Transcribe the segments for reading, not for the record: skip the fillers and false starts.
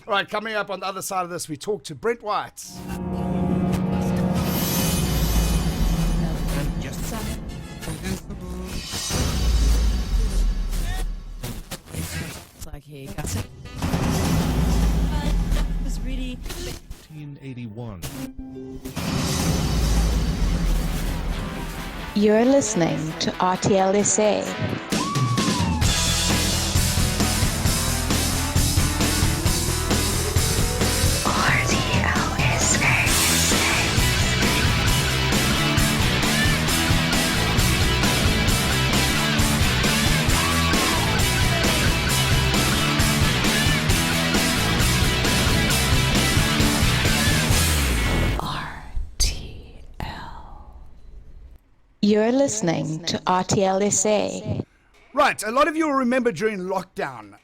All right, coming up on the other side of this, we talk to Brent White. It's like he got it. It was really 1981. You're listening to RTLSA. You're listening to RTLSA. Right, a lot of you will remember during lockdown,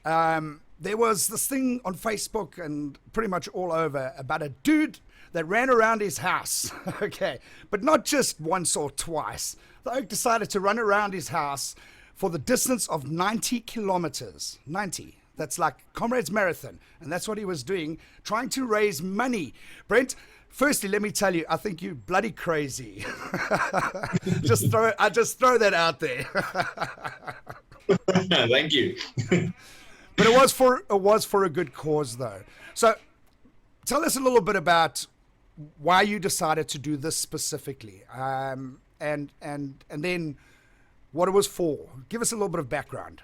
there was this thing on Facebook and pretty much all over about a dude that ran around his house, okay, but not just once or twice. The oak decided to run around his house for the distance of 90 kilometers. 90. That's like Comrades Marathon, and that's what he was doing, trying to raise money. Brent, firstly, let me tell you, I think you're bloody crazy. I just throw that out there. Thank you. But it was for a good cause, though. So, tell us a little bit about why you decided to do this specifically, and then what it was for. Give us a little bit of background.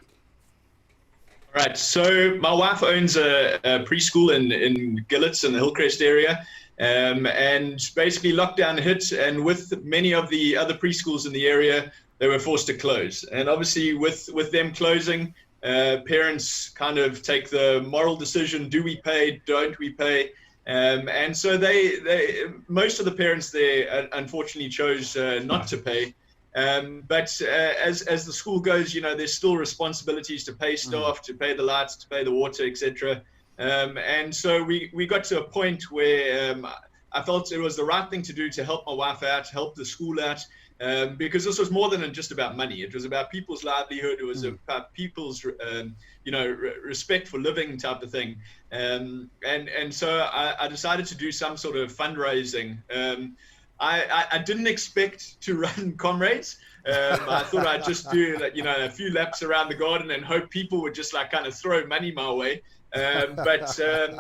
All right. So my wife owns a preschool in Gillets in the Hillcrest area. And basically lockdown hit, and with many of the other preschools in the area, they were forced to close. And obviously with them closing, parents kind of take the moral decision, do we pay, don't we pay? And so they most of the parents there unfortunately chose not to pay. But as the school goes, there's still responsibilities to pay staff, to pay the lights, to pay the water, etc. And so we got to a point where I felt it was the right thing to do to help my wife out, help the school out, because this was more than just about money. It was about people's livelihood. It was about people's, respect for living type of thing. And so I decided to do some sort of fundraising. I didn't expect to run Comrades. I thought I'd just do a few laps around the garden and hope people would just kind of throw money my way. Eventually,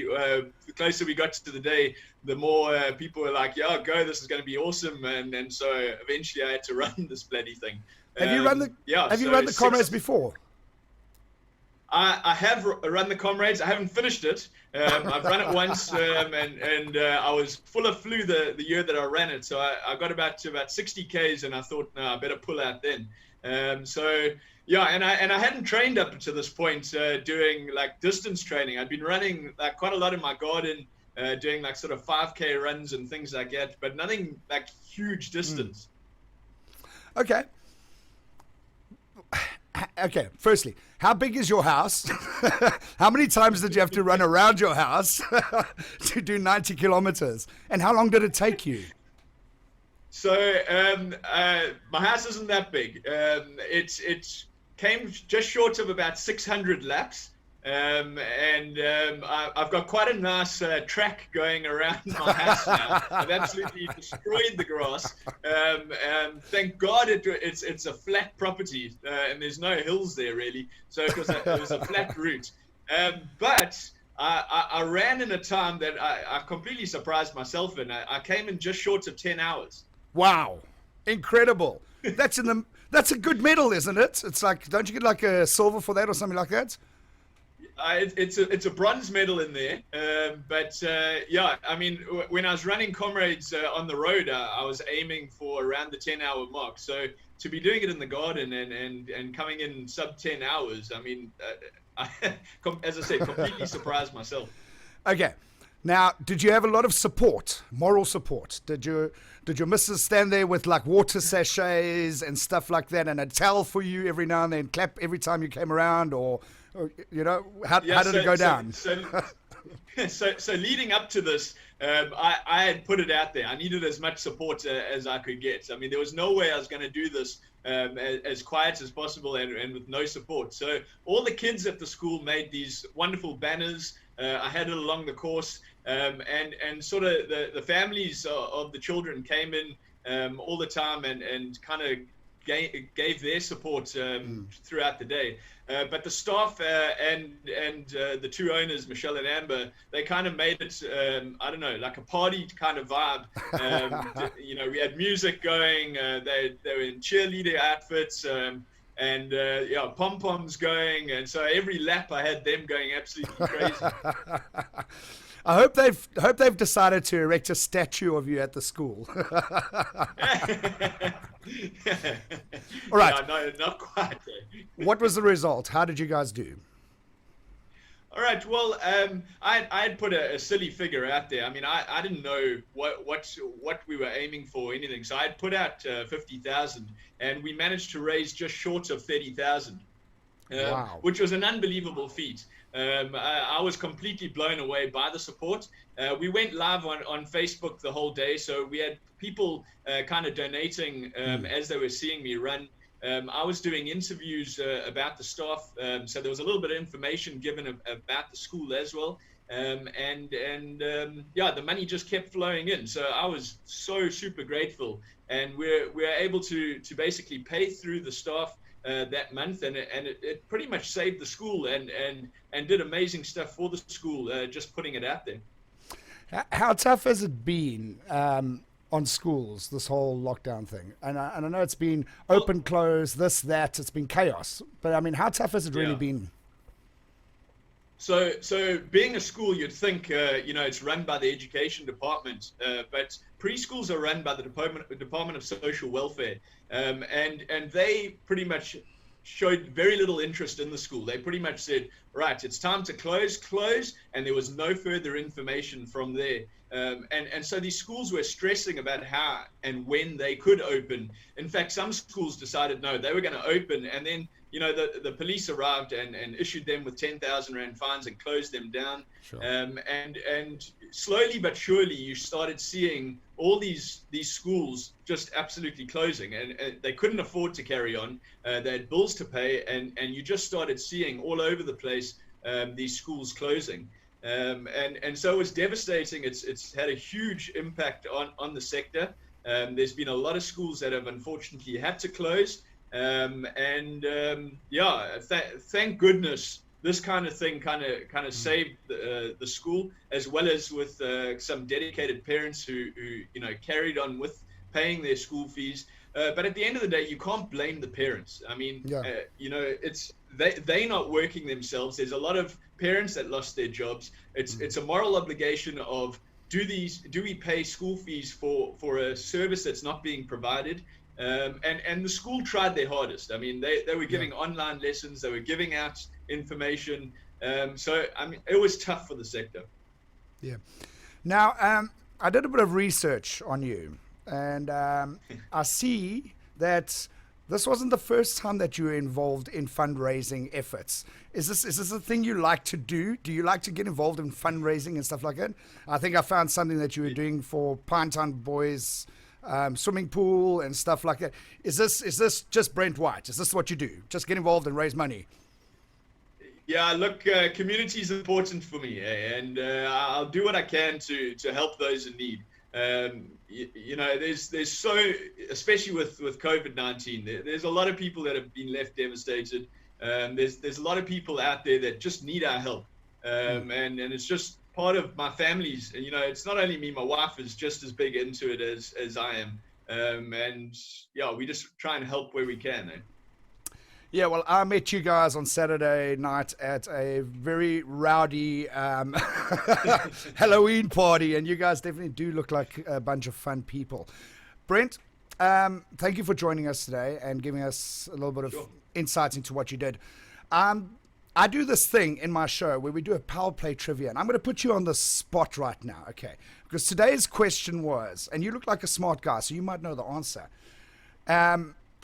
the closer we got to the day, the more people were like, yeah, go, this is going to be awesome. And so eventually I had to run this bloody thing. Have you run the Comrades before? I have run the Comrades. I haven't finished it. I've run it once, and I was full of flu the year that I ran it. So I got about 60 Ks, and I thought, no, I better pull out then. Yeah, and I hadn't trained up to this point doing distance training. I'd been running quite a lot in my garden, doing sort of 5K runs and things like that, but nothing huge distance. Okay. Okay, firstly, how big is your house? How many times did you have to run around your house to do 90 kilometers? And how long did it take you? So my house isn't that big. It came just short of about 600 laps. I've got quite a nice track going around my house now. I've absolutely destroyed the grass. Thank God it's a flat property and there's no hills there really. So it was a flat route. But I ran in a time that I completely surprised myself in. I came in just short of 10 hours. Wow, incredible! That's a good medal, isn't it? It's don't you get a silver for that or something like that? It's a bronze medal in there, but I mean, when I was running Comrades on the road, I was aiming for around the 10-hour mark. So to be doing it in the garden and coming in sub 10 hours, I mean, as I said, completely surprised myself. Okay, now did you have a lot of support, moral support? Did your missus stand there with water sachets and stuff like that, and a towel for you every now and then, clap every time you came around, or how did it go down? So leading up to this, I had put it out there. I needed as much support as I could get. I mean, there was no way I was going to do this as quiet as possible and with no support. So all the kids at the school made these wonderful banners. I had it along the course, and sort of the families of the children came in all the time and kind of gave their support throughout the day. But the staff and the two owners, Michelle and Amber, they kind of made it, I don't know, like a party kind of vibe. We had music going. They were in cheerleader outfits. And pom-poms going, and so every lap I had them going absolutely crazy. I hope they've decided to erect a statue of you at the school. All right. No, not quite. What was the result? How did you guys do? All right. Well, I had put a silly figure out there. I mean, I didn't know what we were aiming for, anything. So I had put out 50,000, and we managed to raise just short of 30,000, wow. Which was an unbelievable feat. I was completely blown away by the support. We went live on Facebook the whole day, so we had people kind of donating as they were seeing me run. I was doing interviews about the staff, so there was a little bit of information given about the school as well. The money just kept flowing in. So I was so super grateful, and we're able to basically pay through the staff that month, and it pretty much saved the school and did amazing stuff for the school, just putting it out there. How tough has it been on schools, this whole lockdown thing? And I know it's been open, close, this, that, it's been chaos. But I mean, how tough has it really been? So being a school, you'd think, it's run by the education department, but preschools are run by the Department of Social Welfare. And they pretty much showed very little interest in the school. They pretty much said, right, it's time to close, and there was no further information from there. And so these schools were stressing about how and when they could open. In fact, some schools decided, no, they were going to open, and then the police arrived and issued them with 10,000 Rand fines and closed them down. Sure. And slowly but surely, you started seeing all these schools just absolutely closing, and they couldn't afford to carry on. They had bills to pay, and you just started seeing all over the place these schools closing. And so it was devastating. It's had a huge impact on the sector. There's been a lot of schools that have unfortunately had to close. Thank goodness this kind of thing kind of saved the school, as well as with some dedicated parents who carried on with paying their school fees. But at the end of the day, you can't blame the parents. I mean, it's they're not working themselves. There's a lot of parents that lost their jobs. It's a moral obligation of do we pay school fees for a service that's not being provided? And the school tried their hardest. I mean, they were giving online lessons, they were giving out information. So I mean, it was tough for the sector. Yeah. Now, I did a bit of research on you, and I see that this wasn't the first time that you were involved in fundraising efforts. Is this a thing you like to do? Do you like to get involved in fundraising and stuff like that? I think I found something that you were doing for Pinetown Boys swimming pool and stuff like that. Is this just Brent White? Is this what you do? Just get involved and raise money? Yeah, look, community is important for me, and I'll do what I can to help those in need. There's so, especially with COVID-19, there's a lot of people that have been left devastated. There's a lot of people out there that just need our help, and it's just part of my family's. It's not only me; my wife is just as big into it as I am, we just try and help where we can. Yeah, well, I met you guys on Saturday night at a very rowdy Halloween party, and you guys definitely do look like a bunch of fun people. Brent, thank you for joining us today and giving us a little bit of insights into what you did. I do this thing in my show where we do a power play trivia, and I'm going to put you on the spot right now, okay? Because today's question was, and you look like a smart guy, so you might know the answer.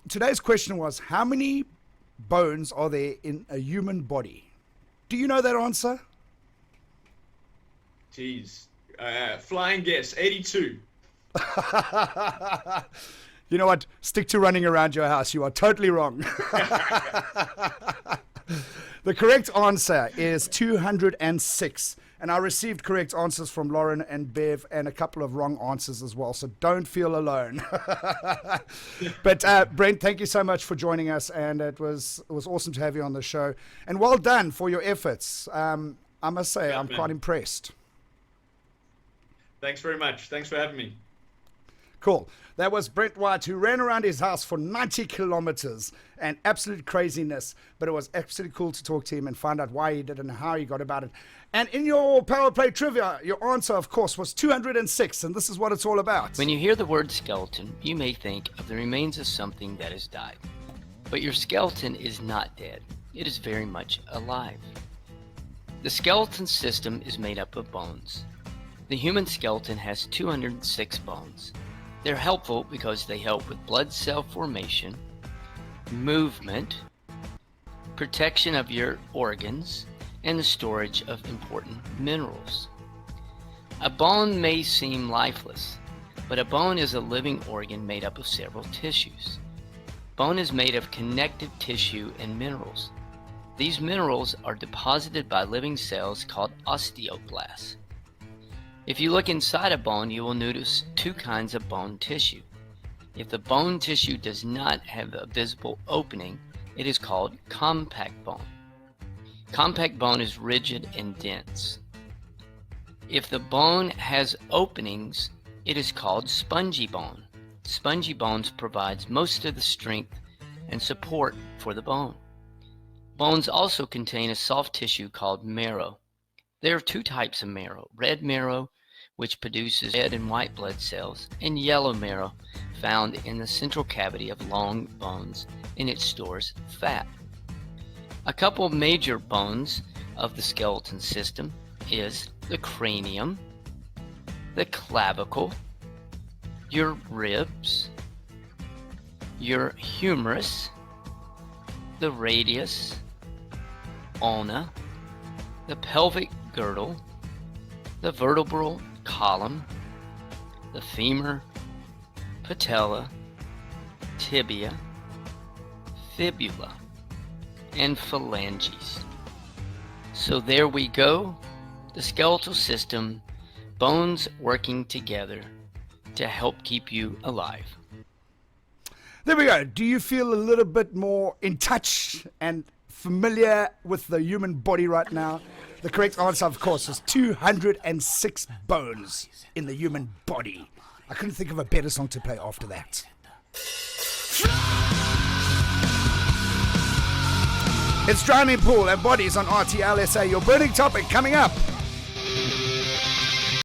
Today's question was, how many bones are there in a human body? Do you know that answer? Jeez. Flying guess, 82. You know what? Stick to running around your house. You are totally wrong. The correct answer is 206. And I received correct answers from Lauren and Bev and a couple of wrong answers as well. So don't feel alone. But Brent, thank you so much for joining us. And it was awesome to have you on the show. And well done for your efforts. I must say, I'm quite impressed. Thanks very much. Thanks for having me. Cool. That was Brent White, who ran around his house for 90 kilometers and absolute craziness. But it was absolutely cool to talk to him and find out why he did it and how he got about it. And in your Power Play trivia, your answer, of course, was 206. And this is what it's all about. When you hear the word skeleton, you may think of the remains of something that has died. But your skeleton is not dead. It is very much alive. The skeleton system is made up of bones. The human skeleton has 206 bones. They're helpful because they help with blood cell formation, movement, protection of your organs, and the storage of important minerals. A bone may seem lifeless, but a bone is a living organ made up of several tissues. Bone is made of connective tissue and minerals. These minerals are deposited by living cells called osteoblasts. If you look inside a bone, you will notice two kinds of bone tissue. If the bone tissue does not have a visible opening, it is called compact bone. Compact bone is rigid and dense. If the bone has openings, it is called spongy bone. Spongy bones provides most of the strength and support for the bone. Bones also contain a soft tissue called marrow. There are two types of marrow: red marrow, which produces red and white blood cells, and yellow marrow, found in the central cavity of long bones, and it stores fat. A couple of major bones of the skeleton system is the cranium, the clavicle, your ribs, your humerus, the radius, ulna, the pelvic girdle, the vertebral column, the femur, patella, tibia, fibula, and phalanges. So there we go, the skeletal system, bones working together to help keep you alive. There we go. Do you feel a little bit more in touch and familiar with the human body right now? The correct answer, of course, is 206 bones in the human body. I couldn't think of a better song to play after that. It's Drowning Pool and Bodies on RTLSA. Your burning topic coming up